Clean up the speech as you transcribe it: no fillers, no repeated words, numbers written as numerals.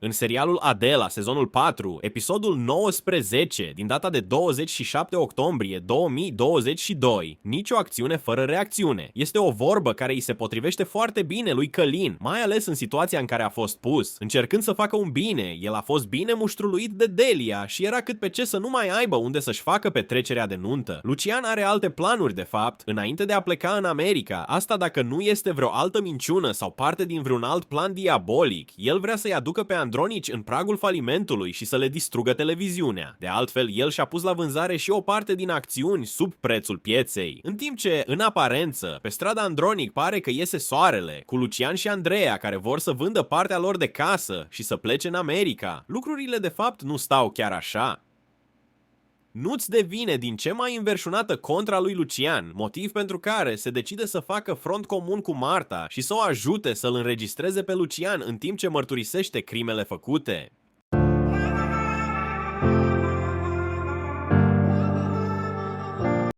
În serialul Adela, sezonul 4, episodul 19, din data de 27 octombrie 2022, nicio acțiune fără reacțiune. Este o vorbă care îi se potrivește foarte bine lui Călin, mai ales în situația în care a fost pus. Încercând să facă un bine, el a fost bine muștruluit de Delia și era cât pe ce să nu mai aibă unde să-și facă petrecerea de nuntă. Lucian are alte planuri, de fapt, înainte de a pleca în America, asta dacă nu este vreo altă minciună sau parte din vreun alt plan diabolic. El vrea să-i aducă pe Andronici în pragul falimentului și să le distrugă televiziunea. De altfel, el și-a pus la vânzare și o parte din acțiuni sub prețul pieței. În timp ce, în aparență, pe strada Andronic pare că iese soarele, cu Lucian și Andreea care vor să vândă partea lor de casă și să plece în America, lucrurile de fapt nu stau chiar așa. Nuț devine din ce mai înverșunată contra lui Lucian, motiv pentru care se decide să facă front comun cu Marta și să o ajute să-l înregistreze pe Lucian în timp ce mărturisește crimele făcute.